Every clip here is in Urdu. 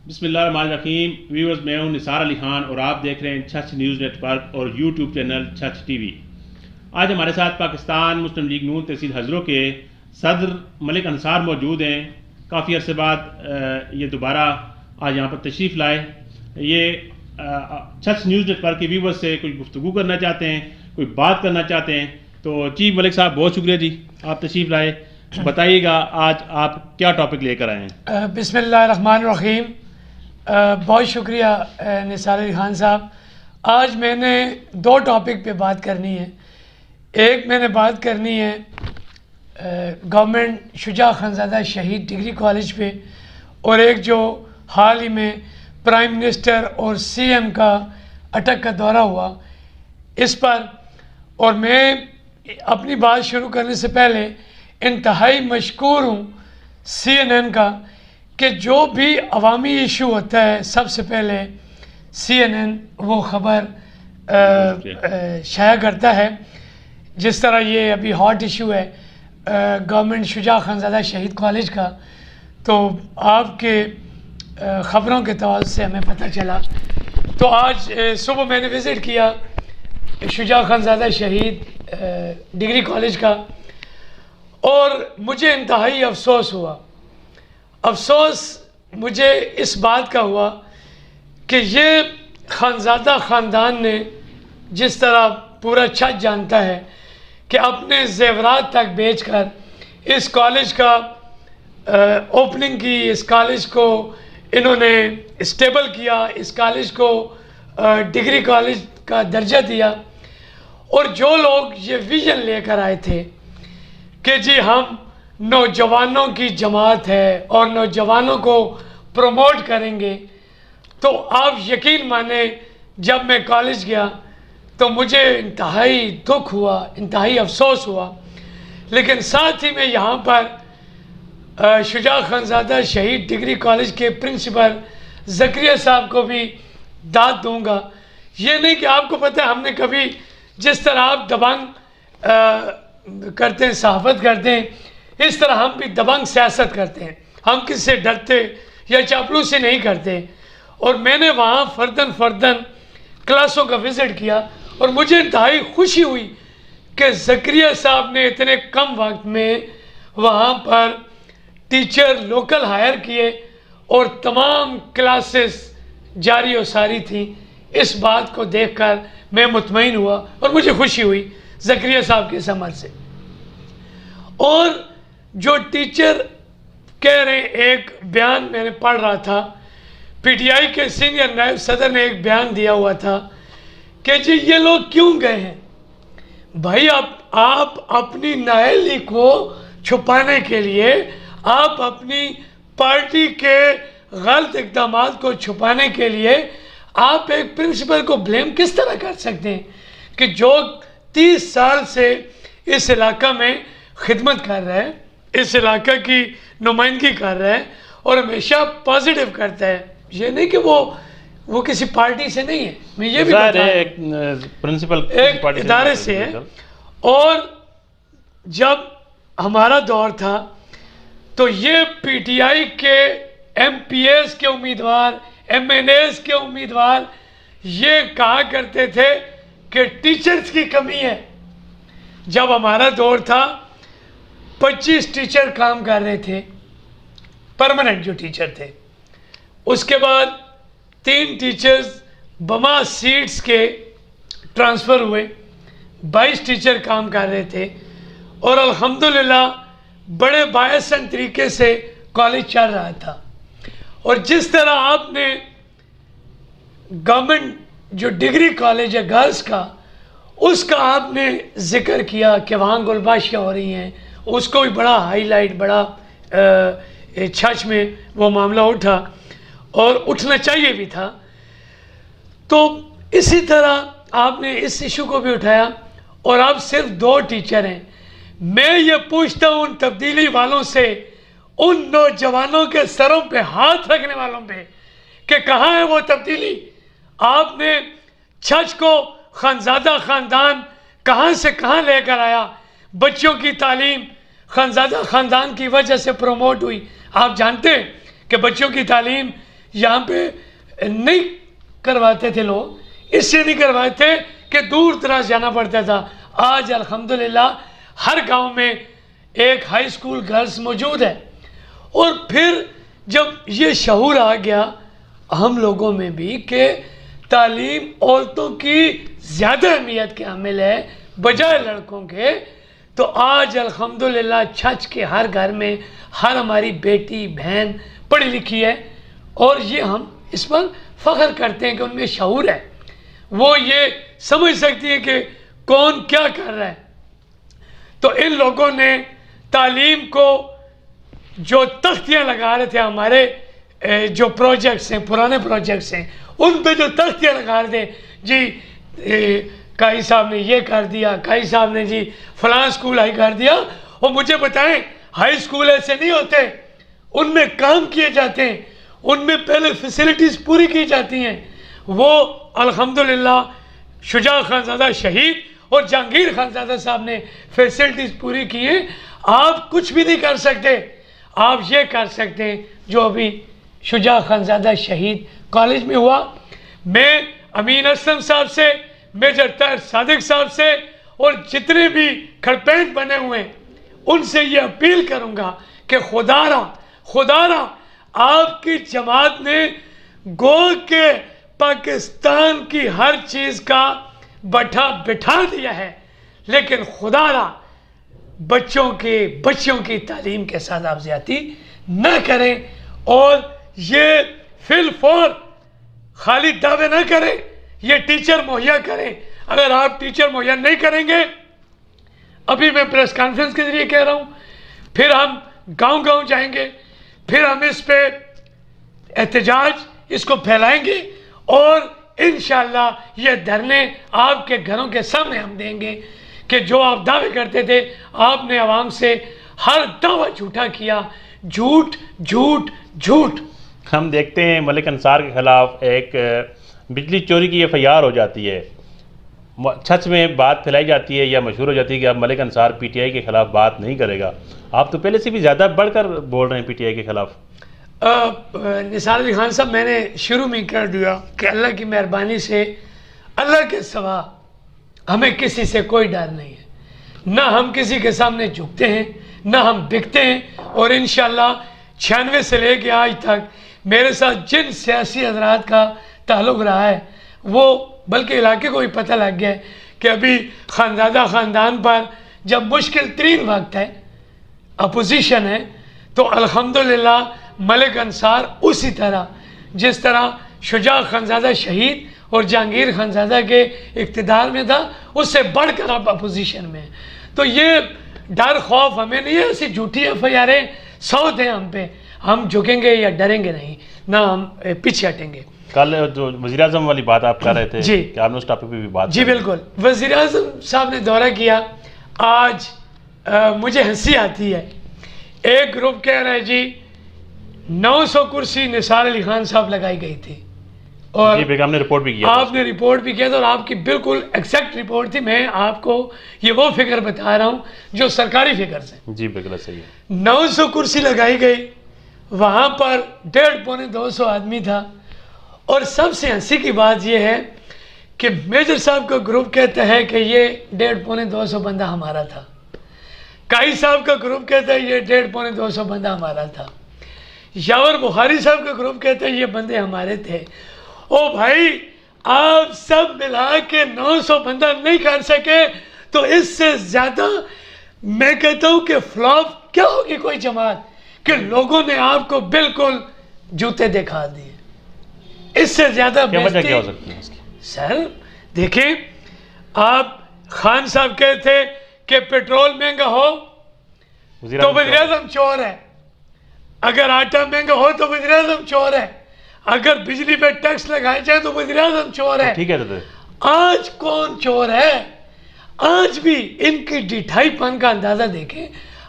بسم اللہ الرحمن الرحیم ویورز، میں ہوں نثار علی خان اور آپ دیکھ رہے ہیں چھچ نیوز نیٹ ورک اور یوٹیوب چینل چھچ ٹی وی۔ آج ہمارے ساتھ پاکستان مسلم لیگ نون تحصیل ہزروں کے صدر ملک انصار موجود ہیں۔ کافی عرصے بعد یہ دوبارہ آج یہاں پر تشریف لائے۔ یہ چھچ نیوز نیٹ ورک کے ویورز سے کوئی گفتگو کرنا چاہتے ہیں، کوئی بات کرنا چاہتے ہیں، تو جی ملک صاحب بہت شکریہ جی، آپ تشریف لائے۔ بتائیے گا آج آپ کیا ٹاپک لے کر آئے ہیں؟ بسم اللہ الرحمن الرحیم۔ بہت شکریہ نثار علی خان صاحب۔ آج میں نے دو ٹاپک پہ بات کرنی ہے۔ ایک میں نے بات کرنی ہے گورنمنٹ شجاع خانزادہ شہید ڈگری کالج پہ، اور ایک جو حال ہی میں پرائم منسٹر اور سی ایم کا اٹک کا دورہ ہوا اس پر۔ اور میں اپنی بات شروع کرنے سے پہلے انتہائی مشکور ہوں سی این این کا کہ جو بھی عوامی ایشو ہوتا ہے سب سے پہلے سی این این وہ خبر شائع کرتا ہے۔ جس طرح یہ ابھی ہاٹ ایشو ہے گورنمنٹ شجاع خانزادہ شہید کالج کا، تو آپ کے خبروں کے تواضع سے ہمیں پتہ چلا۔ تو آج صبح میں نے وزٹ کیا شجاع خانزادہ شہید ڈگری کالج کا، اور مجھے انتہائی افسوس ہوا۔ افسوس مجھے اس بات کا ہوا کہ یہ خانزادہ خاندان نے جس طرح پورا چھت جانتا ہے کہ اپنے زیورات تک بیچ کر اس کالج کا اوپننگ کی، اس کالج کو انہوں نے اسٹیبل کیا، اس کالج کو ڈگری کالج کا درجہ دیا، اور جو لوگ یہ ویژن لے کر آئے تھے کہ جی ہم نوجوانوں کی جماعت ہے اور نوجوانوں کو پروموٹ کریں گے، تو آپ یقین مانیں جب میں کالج گیا تو مجھے انتہائی دکھ ہوا، انتہائی افسوس ہوا۔ لیکن ساتھ ہی میں یہاں پر شجاع خانزادہ شہید ڈگری کالج کے پرنسپل زکریا صاحب کو بھی داد دوں گا۔ یہ نہیں کہ آپ کو پتہ ہے ہم نے کبھی جس طرح آپ دبنگ کرتے ہیں، صحافت کرتے ہیں، اس طرح ہم بھی دبنگ سیاست کرتے ہیں۔ ہم کس سے ڈرتے یا چاپلوسی نہیں کرتے۔ اور میں نے وہاں فرداً کلاسوں کا وزٹ کیا، اور مجھے انتہائی خوشی ہوئی کہ زکریا صاحب نے اتنے کم وقت میں وہاں پر ٹیچر لوکل ہائر کیے اور تمام کلاسز جاری و ساری تھیں۔ اس بات کو دیکھ کر میں مطمئن ہوا اور مجھے خوشی ہوئی زکریا صاحب کے اس عمل سے۔ اور جو ٹیچر کہہ رہے ہیں، ایک بیان میں نے پڑھ رہا تھا، پی ٹی آئی کے سینئر نائب صدر نے ایک بیان دیا ہوا تھا کہ جی یہ لوگ کیوں گئے ہیں؟ بھائی آپ اپنی نااہلی کو چھپانے کے لیے، آپ اپنی پارٹی کے غلط اقدامات کو چھپانے کے لیے آپ ایک پرنسپل کو بلیم کس طرح کر سکتے ہیں کہ جو 30 سال سے اس علاقہ میں خدمت کر رہا ہے، اس علاقہ کی نمائندگی کر رہا ہے اور ہمیشہ پازیٹیو کرتا ہے۔ یہ نہیں کہ وہ کسی پارٹی سے نہیں ہے، میں یہ بھی بتا ایک ادارے سے ہے۔ اور جب ہمارا دور تھا تو یہ پی ٹی آئی کے ایم پی ایز کے امیدوار، ایم این ایز کے امیدوار یہ کہا کرتے تھے کہ ٹیچرز کی کمی ہے۔ جب ہمارا دور تھا 25 ٹیچر کام کر رہے تھے، پرماننٹ جو ٹیچر تھے۔ اس کے بعد 3 ٹیچرز بما سیٹس کے ٹرانسفر ہوئے، 22 ٹیچر کام کر رہے تھے، اور الحمدللہ بڑے بااحسن طریقے سے کالج چل رہا تھا۔ اور جس طرح آپ نے گورنمنٹ جو ڈگری کالج ہے گرلز کا، اس کا آپ نے ذکر کیا کہ وہاں گلباشیاں ہو رہی ہیں، اس کو بھی بڑا ہائی لائٹ، بڑا چھچ میں وہ معاملہ اٹھا اور اٹھنا چاہیے بھی تھا۔ تو اسی طرح آپ نے اس ایشو کو بھی اٹھایا، اور آپ صرف 2 ٹیچر ہیں۔ میں یہ پوچھتا ہوں ان تبدیلی والوں سے، ان نوجوانوں کے سروں پہ ہاتھ رکھنے والوں پہ، کہ کہاں ہے وہ تبدیلی؟ آپ نے چھچ کو خانزادہ خاندان کہاں سے کہاں لے کر آیا۔ بچوں کی تعلیم خانزادہ خاندان کی وجہ سے پروموٹ ہوئی۔ آپ جانتے ہیں کہ بچوں کی تعلیم یہاں پہ نہیں کرواتے تھے لوگ، اس سے نہیں کرواتے تھے کہ دور دراز جانا پڑتا تھا. آج الحمدللہ ہر گاؤں میں ایک ہائی اسکول گرلز موجود ہے. اور پھر جب یہ شعور آ گیا ہم لوگوں میں بھی کہ تعلیم عورتوں کی زیادہ اہمیت کے حامل ہے بجائے لڑکوں کے، تو آج الحمدللہ چھچ کے ہر گھر میں ہر ہماری بیٹی بہن پڑھی لکھی ہے، اور یہ ہم اس پر فخر کرتے ہیں کہ ان میں شعور ہے، وہ یہ سمجھ سکتی ہے کہ کون کیا کر رہا ہے. تو ان لوگوں نے تعلیم کو جو تختیاں لگا رہے تھے، ہمارے جو پروجیکٹس ہیں، پرانے پروجیکٹس ہیں، ان پہ جو تختیاں لگا رہے تھے، جی قائی صاحب نے یہ کر دیا، قائی صاحب نے جی فلاں سکول ہائی کر دیا. اور مجھے بتائیں ہائی سکول ایسے نہیں ہوتے، ان میں کام کیے جاتے ہیں، ان میں پہلے فیسلٹیز پوری کی جاتی ہیں. وہ الحمدللہ شجاع خانزادہ شہید اور جہانگیر خانزادہ صاحب نے فیسلٹیز پوری کی ہیں. آپ کچھ بھی نہیں کر سکتے، آپ یہ کر سکتے ہیں جو ابھی شجاع خانزادہ شہید کالج میں ہوا. میں امین اسلم صاحب سے، میجر طاہر صادق صاحب سے، اور جتنے بھی کھڑپین بنے ہوئے ہیں ان سے یہ اپیل کروں گا کہ خدا را آپ کی جماعت نے گو کے پاکستان کی ہر چیز کا بٹھا دیا ہے، لیکن خدا را بچوں کی تعلیم کے ساتھ آپ زیادتی نہ کریں، اور یہ فی الفور خالی دعوے نہ کریں، یہ ٹیچر مہیا کریں. اگر آپ ٹیچر مہیا نہیں کریں گے، ابھی میں پریس کانفرنس کے ذریعے کہہ رہا ہوں، پھر ہم گاؤں گاؤں جائیں گے، پھر ہم اس پہ احتجاج اس کو پھیلائیں گے، اور انشاءاللہ یہ دھرنے آپ کے گھروں کے سامنے ہم دیں گے کہ جو آپ دعوے کرتے تھے، آپ نے عوام سے ہر دعویٰ جھوٹا کیا. جھوٹ جھوٹ جھوٹ. ہم دیکھتے ہیں ملک انصار کے خلاف ایک بجلی چوری کی FIR ہو جاتی ہے، چھچ میں بات پھیلائی جاتی ہے یا مشہور ہو جاتی ہے کہ اب ملک انصار PTI کے خلاف بات نہیں کرے گا. آپ تو پہلے سے بھی زیادہ بڑھ کر بول رہے ہیں PTI کے خلاف. نثار علی خان صاحب، میں نے شروع میں کر دیا کہ اللہ کی مہربانی سے اللہ کے سوا ہمیں کسی سے کوئی ڈر نہیں ہے، نہ ہم کسی کے سامنے جھکتے ہیں، نہ ہم بکتے ہیں. اور انشاءاللہ 96 سے لے کے آج تک میرے ساتھ جن سیاسی حضرات کا تعلق رہا ہے، وہ بلکہ علاقے کو بھی پتہ لگ گیا ہے کہ ابھی خانزادہ خاندان پر جب مشکل ترین وقت ہے، اپوزیشن ہے، تو الحمدللہ ملک انصار اسی طرح جس طرح شجاع خانزادہ شہید اور جہانگیر خانزادہ کے اقتدار میں تھا، اس سے بڑھ کر آپ اپوزیشن میں ہیں. تو یہ ڈر خوف ہمیں نہیں ہے، ایسی جھوٹی FIR 100 ہیں ہم پہ، ہم جھکیں گے یا ڈریں گے نہیں، نہ ہم پیچھے ہٹیں گے. کل جو وزیر اعظم والی بات آپ کر رہے تھے، جی کہ آپ نے اس ٹاپک پہ بھی بات جی بالکل. وزیر اعظم صاحب نے دورہ کیا. آج مجھے ہنسی آتی ہے، ایک گروپ کہہ رہا ہے جی 900 کرسی نثار علی خان صاحب لگائی گئی تھی، اور جی بیگم نے رپورٹ بھی کیا، آپ نے رپورٹ بھی کیا تھا، اور آپ کی بالکل ایگزیکٹ رپورٹ تھی. میں آپ کو یہ وہ فگر بتا رہا ہوں جو سرکاری فگرز ہیں. جی بالکل صحیح ہے. 900 کرسی لگائی گئی، وہاں پر 150-200 آدمی تھا. اور سب سے ہنسی کی بات یہ ہے کہ میجر صاحب کا گروپ کہتا ہے کہ یہ 150-200 بندہ ہمارا تھا، قائی صاحب کا گروپ کہتا ہے یہ 150-200 بندہ ہمارا تھا، یاور بخاری صاحب کا گروپ کہتا ہے یہ بندے ہمارے تھے. او بھائی، آپ سب ملا کے 900 بندہ نہیں کر سکے تو اس سے زیادہ میں کہتا ہوں کہ فلاپ کیا ہوگی کوئی جماعت کہ لوگوں نے آپ کو بالکل جوتے دکھا دیے. اس سے زیادہ کیا وجہ کیا ہو سکتی ہے اس کی؟ سر دیکھیں، آپ خان صاحب کہتے تھے کہ پیٹرول مہنگا ہو تو وزیر اعظم چور ہے، اگر آٹا مہنگا ہو تو وزیر اعظم چور ہے، اگر بجلی پہ ٹیکس لگائے جائے تو وزیر اعظم چور ہے. ٹھیک ہے. آج کون چور ہے؟ آج بھی ان کی ڈٹھائی پن کا اندازہ دیکھیں.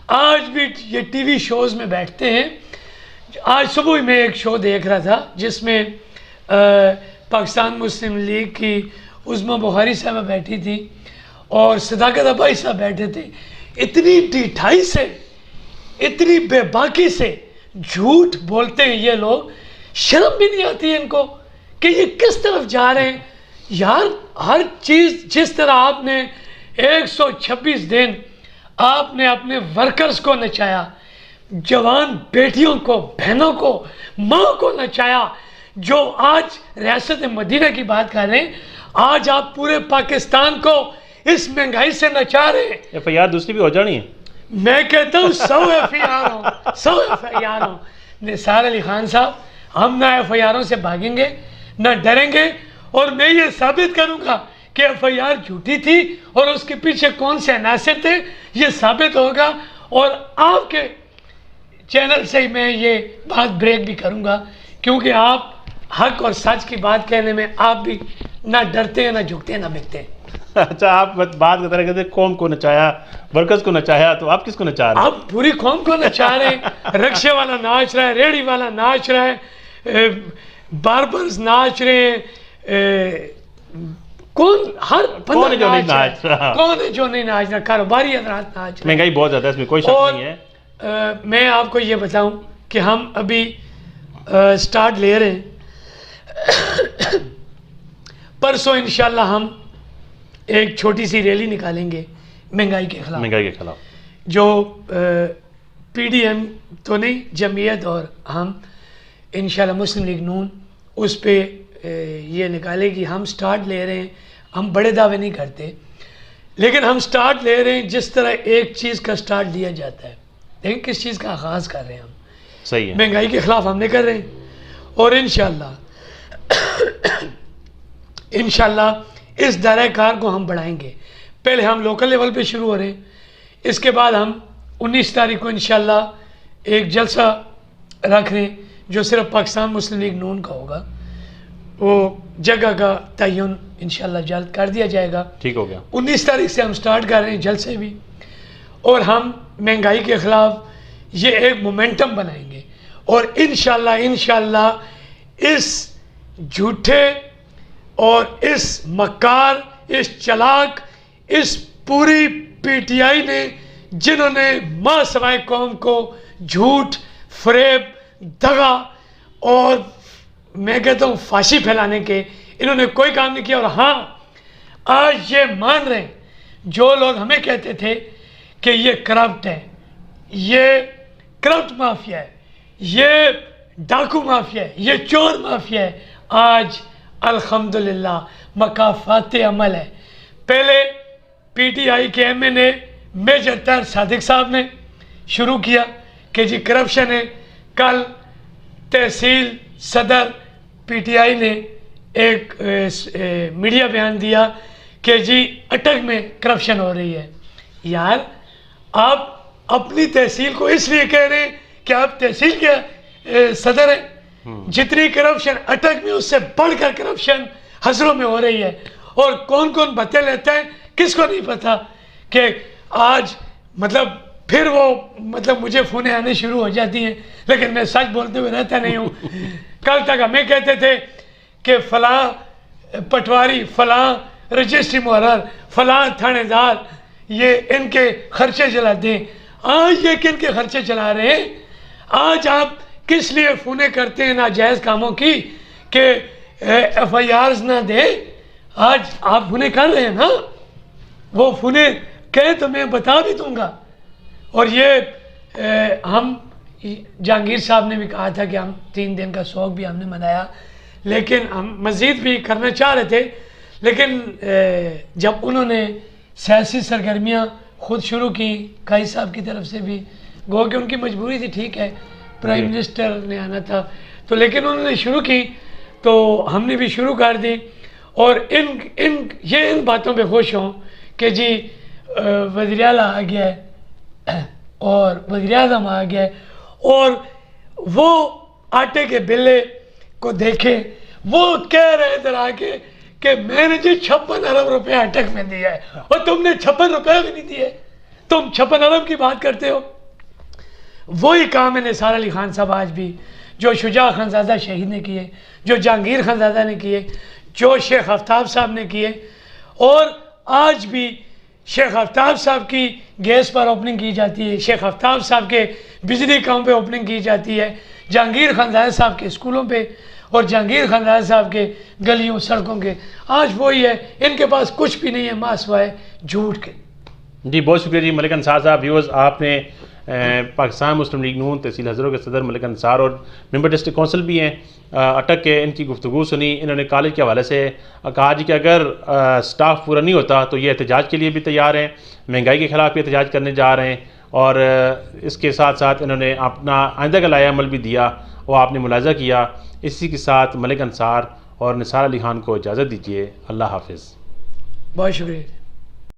آج بھی یہ ٹی وی شوز میں بیٹھتے ہیں. آج صبح میں ایک شو دیکھ رہا تھا جس میں پاکستان مسلم لیگ کی عظمیٰ بخاری صاحبہ بیٹھی تھی اور صداقت ابائی صاحب بیٹھے تھے. اتنی ڈٹھائی سے، اتنی بے باکی سے جھوٹ بولتے ہیں یہ لوگ شرم بھی نہیں آتی ان کو کہ یہ کس طرف جا رہے ہیں. یار ہر چیز جس طرح آپ نے 126 دن آپ نے اپنے ورکرز کو نچایا, جوان بیٹیوں کو, بہنوں کو, ماں کو نچایا, جو آج ریاست مدینہ کی بات کر رہے ہیں, آج آپ پورے پاکستان کو اس مہنگائی سے نچا رہے ہیں. ایف آئی آر دوسری بھی ہو جانی ہے. میں کہتا ہوں 100 ایف آئی آر ہوں, 100 ایف آئی آر ہوں. نثار علی خان صاحب, ہم نہ ایف آئی آروں سے بھاگیں گے, نہ ڈریں گے, اور میں یہ ثابت کروں گا کہ ایف آئی آر جھوٹی تھی اور اس کے پیچھے کون سے عناصر تھے, یہ ثابت ہوگا. اور آپ کے چینل سے میں یہ بات بریک بھی کروں گا, کیونکہ آپ حق اور سچ کی بات کہنے میں آپ بھی نہ ڈرتے ہیں, نہ جھکتے ہیں, نہ بکتے ہیں. اچھا, آپ بات کرتے رہے کہ قوم کو نچایا, ورکرز کو نچایا, تو آپ کس کو نچا رہے ہیں؟ آپ پوری قوم کو نچا رہے ہیں. رکشے والا ناچ رہا ہے, ریڑھی والا ناچ رہا ہے, باربرز ناچ رہے ہیں, کون ہر کون ہے جو نہیں ناچ رہا؟ کون ہے جو نہیں ناچ رہا؟ کاروباری حضرات ناچ رہے ہیں. مہنگائی بہت زیادہ ہے, اس میں کوئی شک اور نہیں ہے. میں آپ کو یہ بتاؤں کہ ہم ابھی سٹارٹ لے رہے ہیں. پرسوں انشاءاللہ ہم ایک چھوٹی سی ریلی نکالیں گے مہنگائی کے خلاف. مہنگائی کے خلاف جو پی ڈی ایم تو نہیں, جمعیت اور ہم انشاءاللہ مسلم لیگ نون اس پہ یہ نکالے گی. ہم سٹارٹ لے رہے ہیں, ہم بڑے دعوے نہیں کرتے, لیکن ہم سٹارٹ لے رہے ہیں جس طرح ایک چیز کا سٹارٹ لیا جاتا ہے. لیکن کس چیز کا آغاز کر رہے ہیں ہم؟ صحیح ہے, مہنگائی کے خلاف ہم نے کر رہے ہیں. اور انشاءاللہ اس دائرہ کار کو ہم بڑھائیں گے. پہلے ہم لوکل لیول پہ شروع ہو رہے ہیں, اس کے بعد ہم 19 تاریخ کو انشاءاللہ ایک جلسہ رکھ رہے ہیں جو صرف پاکستان مسلم لیگ نون کا ہوگا. وہ جگہ کا تعین انشاءاللہ جلد کر دیا جائے گا. ٹھیک ہو گیا. 19 تاریخ سے ہم سٹارٹ کر رہے ہیں جلسے بھی, اور ہم مہنگائی کے خلاف یہ ایک مومنٹم بنائیں گے. اور انشاءاللہ اس جھوٹے اور اس مکار, اس چلاک, اس پوری پی ٹی آئی نے, جنہوں نے ماں سوائے قوم کو جھوٹ, فریب, دغا اور میں کہتا ہوں فاشی پھیلانے کے, انہوں نے کوئی کام نہیں کیا. اور ہاں, آج یہ مان رہے ہیں جو لوگ ہمیں کہتے تھے کہ یہ کرپٹ ہے, یہ کرپٹ مافیا ہے, یہ ڈاکو مافیا ہے, یہ چور مافیا ہے. آج الحمدللہ مکافات عمل ہے. پہلے پی ٹی آئی کے ایم این اے میجر طاہر صادق صاحب نے شروع کیا کہ جی کرپشن ہے. کل تحصیل صدر پی ٹی آئی نے ایک میڈیا بیان دیا کہ جی اٹک میں کرپشن ہو رہی ہے. یار آپ اپنی تحصیل کو اس لیے کہہ رہے ہیں کہ آپ تحصیل کے صدر ہیں. جتنی کرپشن اٹک میں, اس سے بڑھ کر کرپشن ہزروں میں ہو رہی ہے. اور کون کون باتیں لیتا ہے کس کو نہیں پتا کہ آج پھر وہ مجھے فونیں آنے شروع ہو جاتی ہیں, لیکن میں سچ بولتے ہوئے رہتا نہیں ہوں. کل تک ہمیں کہتے تھے کہ فلاں پٹواری, فلاں رجسٹری محرر, فلاں تھانے دار یہ ان کے خرچے چلاتے ہیں. آج یہ کن کے خرچے چلا رہے ہیں؟ آج آپ کس لیے فونیں کرتے ہیں ناجائز کاموں کی کہ ایف آئی آرز نہ دیں؟ آج آپ فونیں کر رہے ہیں نا, وہ فونیں کہیں تو میں بتا بھی دوں گا. اور یہ ہم جہانگیر صاحب نے بھی کہا تھا کہ ہم 3 دن کا شوق بھی ہم نے منایا, لیکن ہم مزید بھی کرنا چاہ رہے تھے. لیکن جب انہوں نے سیاسی سرگرمیاں خود شروع کی, قائد صاحب کی طرف سے بھی, گو کہ ان کی مجبوری تھی, ٹھیک ہے, پرائم منسٹر نے آنا تھا تو, لیکن انہوں نے شروع کی تو ہم نے بھی شروع کر دی. اور ان باتوں پہ خوش ہوں کہ جی وزیر اعلیٰ آ گیا ہے اور وزیر اعظم آ گیا ہے, اور وہ آٹے کے بلے کو دیکھیں, وہ کہہ رہے ادھر آ کے کہ میں نے جی 56 ارب روپے اٹک میں دیا ہے, اور تم نے 56 روپے بھی نہیں دیے, تم 56 ارب کی بات کرتے ہو. وہی کام ہے نثار علی خان صاحب آج بھی, جو شجاع خانزادہ شہید نے کیے, جو جہانگیر خانزادہ نے کیے, جو شیخ آفتاب صاحب نے کیے. اور آج بھی شیخ آفتاب صاحب کی گیس پر اوپننگ کی جاتی ہے, شیخ آفتاب صاحب کے بجلی کام پہ اوپننگ کی جاتی ہے, جہانگیر خانزادہ صاحب کے اسکولوں پہ اور جہانگیر خانزادہ صاحب کے گلیوں سڑکوں کے آج وہی ہے، ان کے پاس کچھ بھی نہیں ہے ماں سوائے جھوٹ کے۔ جی بہت شکریہ جی ملک انصار صاحب۔ ویورز آپ نے پاکستان مسلم لیگ نون تحصیل ہزروں کے صدر ملک انصار اور ممبر ڈسٹرکٹ کونسل بھی ہیں اٹک کے، ان کی گفتگو سنی۔ انہوں نے کالج کے حوالے سے کہا جی کہ اگر سٹاف پورا نہیں ہوتا تو یہ احتجاج کے لیے بھی تیار ہیں، مہنگائی کے خلاف بھی احتجاج کرنے جا رہے ہیں، اور اس کے ساتھ ساتھ انہوں نے اپنا آئندہ کا لائحہ عمل بھی دیا، وہ آپ نے ملاحظہ کیا۔ اسی کے ساتھ ملک انصار اور نثار علی خان کو اجازت دیجیے، اللہ حافظ۔ بہت شکریہ۔